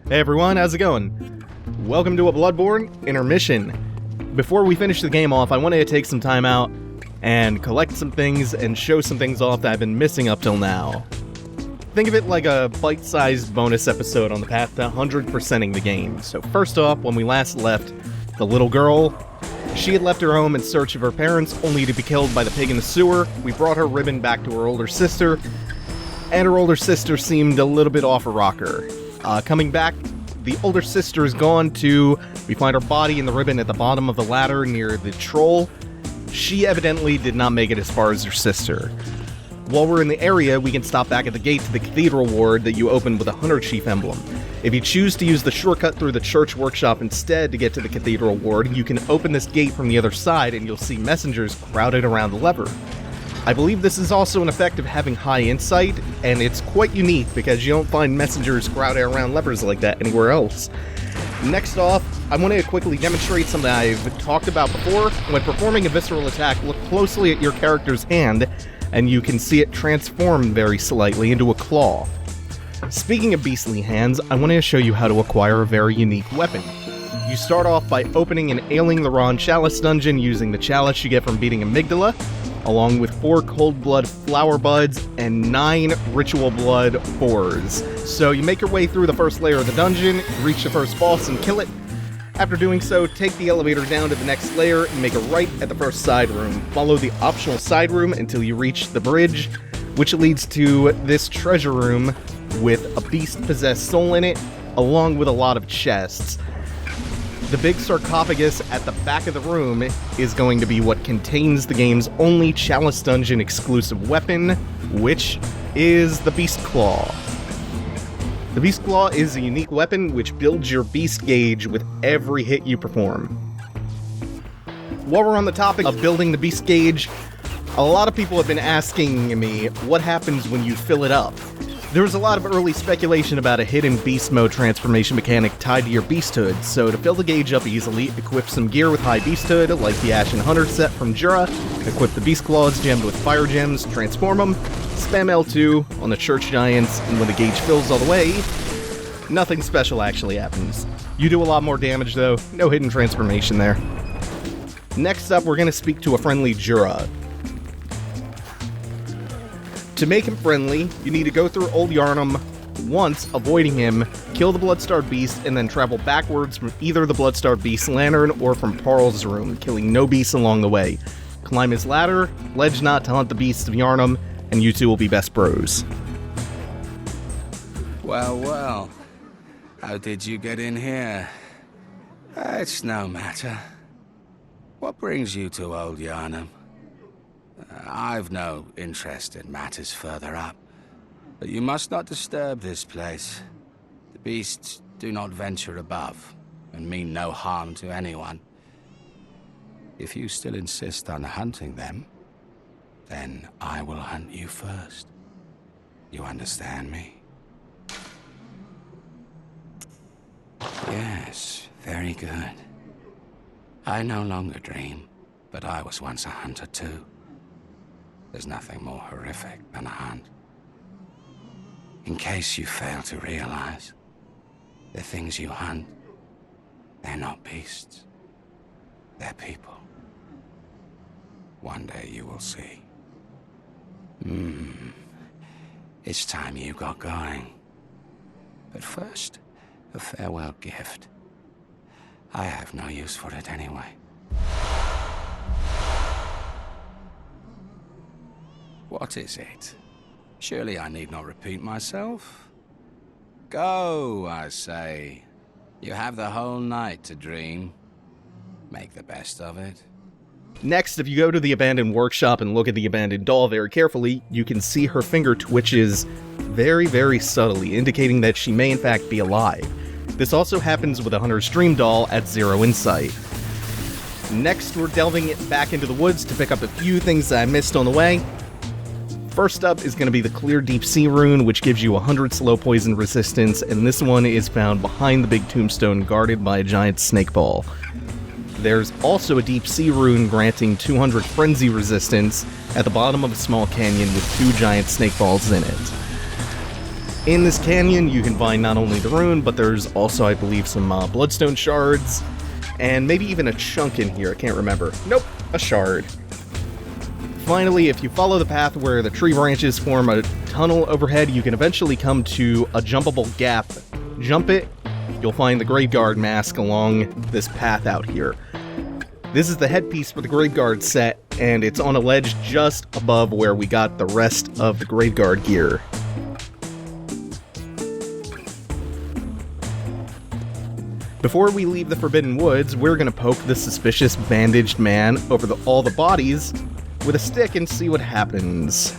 Hey everyone, how's it going? Welcome to a Bloodborne Intermission. Before we finish the game off, I wanted to take some time out and collect some things and show some things off that I've been missing up till now. Think of it like a bite-sized bonus episode on the path to 100%ing the game. So first off, when we last left, the little girl, she had left her home in search of her parents, only to be killed by the pig in the sewer. We brought her ribbon back to her older sister, and her older sister seemed a little bit off a rocker. Coming back, the older sister is gone too. We find her body and the ribbon at the bottom of the ladder near the troll. She evidently did not make it as far as her sister. While we're in the area, we can stop back at the gate to the cathedral ward that you opened with a hunter chief emblem. If you choose to use the shortcut through the church workshop instead to get to the cathedral ward, you can open this gate from the other side and you'll see messengers crowded around the lever. I believe this is also an effect of having high insight, and it's quite unique because you don't find messengers crowded around levers like that anywhere else. Next off, I want to quickly demonstrate something I've talked about before. When performing a visceral attack, look closely at your character's hand, and you can see it transform very slightly into a claw. Speaking of beastly hands, I want to show you how to acquire a very unique weapon. You start off by opening and ailing the Ron Chalice dungeon using the chalice you get from beating Amygdala, along with 4 cold blood flower buds and 9 ritual blood 4s. So you make your way through the first layer of the dungeon, reach the first boss and kill it. After doing so, take the elevator down to the next layer and make a right at the first side room. Follow the optional side room until you reach the bridge, which leads to this treasure room with a beast-possessed soul in it, along with a lot of chests. The big sarcophagus at the back of the room is going to be what contains the game's only Chalice Dungeon exclusive weapon, which is the Beast Claw. The Beast Claw is a unique weapon which builds your beast gauge with every hit you perform. While we're on the topic of building the beast gauge, a lot of people have been asking me what happens when you fill it up. There was a lot of early speculation about a hidden beast mode transformation mechanic tied to your beasthood, so to fill the gauge up easily, equip some gear with high beasthood, like the Ashen Hunter set from Jura, equip the beast claws gemmed with fire gems, transform them, spam L2 on the church giants, and when the gauge fills all the way, nothing special actually happens. You do a lot more damage though, no hidden transformation there. Next up, we're going to speak to a friendly Jura. To make him friendly, you need to go through Old Yarnum once, avoiding him, kill the Bloodstarred Beast, and then travel backwards from either the Bloodstarred Beast Lantern or from Parl's room, killing no beasts along the way. Climb his ladder, pledge not to hunt the beasts of Yarnum, and you two will be best bros. Well, how did you get in here? It's no matter. What brings you to Old Yarnum? I've no interest in matters further up, but you must not disturb this place. The beasts do not venture above, and mean no harm to anyone. If you still insist on hunting them, then I will hunt you first. You understand me? Yes, very good. I no longer dream, but I was once a hunter too. There's nothing more horrific than a hunt. In case you fail to realize, the things you hunt, they're not beasts. They're people. One day you will see. It's time you got going. But first, a farewell gift. I have no use for it anyway. What is it? Surely I need not repeat myself. Go, I say. You have the whole night to dream. Make the best of it. Next, if you go to the abandoned workshop and look at the abandoned doll very carefully, you can see her finger twitches very, very subtly, indicating that she may in fact be alive. This also happens with a Hunter's Dream doll at 0 insight. Next, we're delving back into the woods to pick up a few things that I missed on the way. First up is going to be the Clear Deep Sea rune, which gives you 100 slow poison resistance, and this one is found behind the big tombstone guarded by a giant snake ball. There's also a Deep Sea rune granting 200 frenzy resistance at the bottom of a small canyon with 2 giant snake balls in it. In this canyon, you can find not only the rune, but there's also, I believe, some bloodstone shards, and maybe even a chunk in here. I can't remember. Nope, a shard. Finally, if you follow the path where the tree branches form a tunnel overhead, you can eventually come to a jumpable gap. Jump it, you'll find the Graveguard mask along this path out here. This is the headpiece for the Graveguard set, and it's on a ledge just above where we got the rest of the Graveguard gear. Before we leave the Forbidden Woods, we're gonna poke the suspicious bandaged man over all the bodies with a stick and see what happens.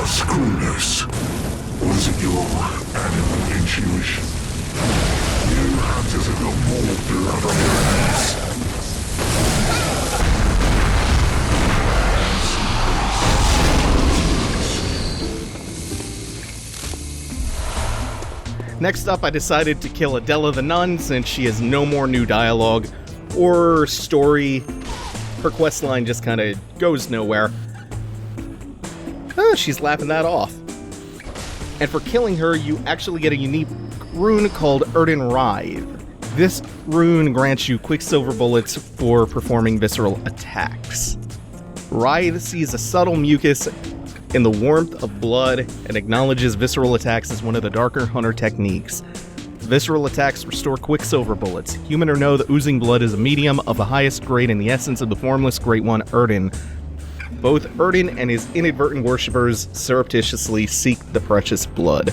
Screw this. Was it your animal intuition? You hunters have got more blood on your hands. Next up, I decided to kill Adela the Nun since she has no more new dialogue or story. Her questline just kind of goes nowhere. Oh, she's laughing that off. And for killing her, you actually get a unique rune called Erden Writhe. This rune grants you quicksilver bullets for performing visceral attacks. Writhe sees a subtle mucus in the warmth of blood and acknowledges visceral attacks as one of the darker hunter techniques. Visceral attacks restore quicksilver bullets. Human or no, the oozing blood is a medium of the highest grade in the essence of the formless Great One, Erden. Both Erden and his inadvertent worshippers surreptitiously seek the precious blood.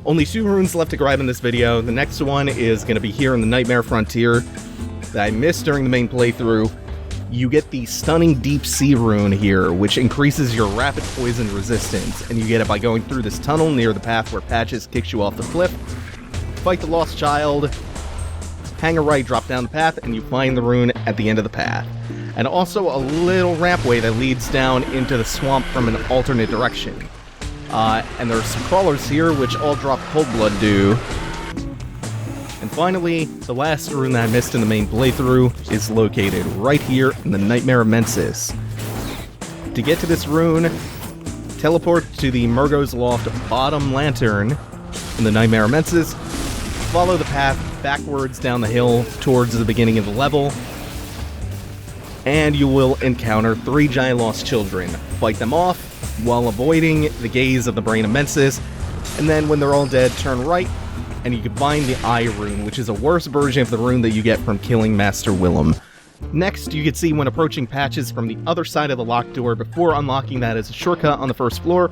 Only 2 runes left to grab in this video. The next one is going to be here in the Nightmare Frontier that I missed during the main playthrough. You get the stunning Deep Sea rune here, which increases your rapid poison resistance, and you get it by going through this tunnel near the path where Patches kicks you off the cliff. Fight the lost child, hang a right, drop down the path, and you find the rune at the end of the path. And also a little rampway that leads down into the swamp from an alternate direction. And there's some crawlers here, which all drop cold blood dew. And finally, the last rune that I missed in the main playthrough is located right here in the Nightmare of Mensis. To get to this rune, teleport to the Murgo's Loft bottom lantern in the Nightmare of Mensis, follow the path backwards down the hill towards the beginning of the level, and you will encounter 3 giant lost children. Fight them off while avoiding the gaze of the Brain of Mensis, and then when they're all dead, turn right, and you can find the Eye rune, which is a worse version of the rune that you get from killing Master Willem. Next, you can see when approaching Patches from the other side of the locked door before unlocking that as a shortcut on the first floor,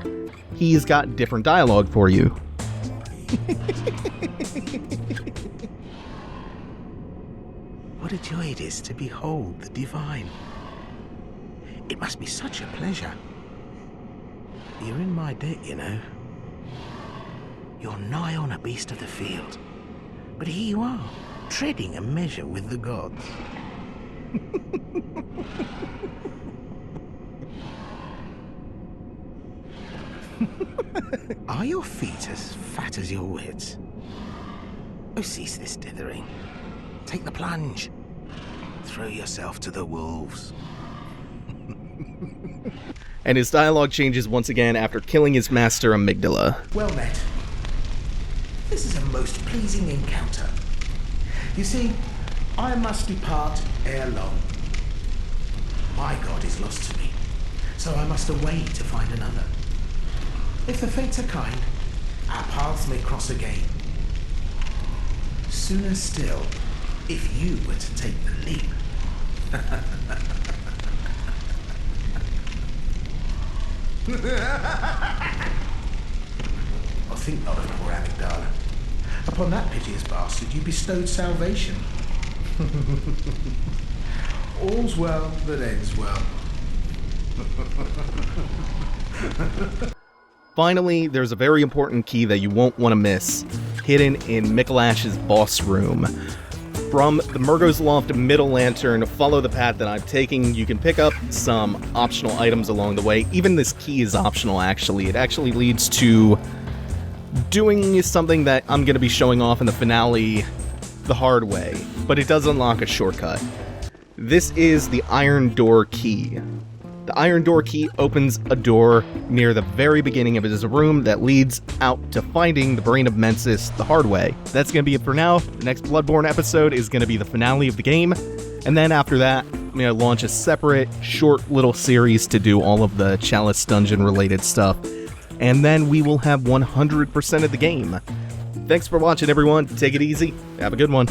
he's got different dialogue for you. What a joy it is to behold the divine. It must be such a pleasure. You're in my debt, you know. You're nigh on a beast of the field. But here you are, treading a measure with the gods. Are your feet as fat as your wits? Oh, cease this dithering. Take the plunge. Throw yourself to the wolves. And his dialogue changes once again after killing his master Amygdala. Well met. This is a most pleasing encounter. You see, I must depart ere long. My god is lost to me, so I must away to find another. If the fates are kind, our paths may cross again. Sooner still, if you were to take the leap. Oh, think not of poor Amygdala. Upon that piteous bastard you bestowed salvation. All's well that ends well. Finally, there's a very important key that you won't want to miss, hidden in Mikolash's boss room. From the Murgo's Loft middle lantern, follow the path that I'm taking. You can pick up some optional items along the way. Even this key is optional, actually. It actually leads to doing something that I'm going to be showing off in the finale the hard way, but it does unlock a shortcut. This is the Iron Door Key. The Iron Door Key opens a door near the very beginning of his room that leads out to finding the Brain of Mensis the hard way. That's going to be it for now. The next Bloodborne episode is going to be the finale of the game, and then after that, I'm going to launch a separate, short little series to do all of the Chalice Dungeon-related stuff, and then we will have 100% of the game. Thanks for watching, everyone. Take it easy. Have a good one.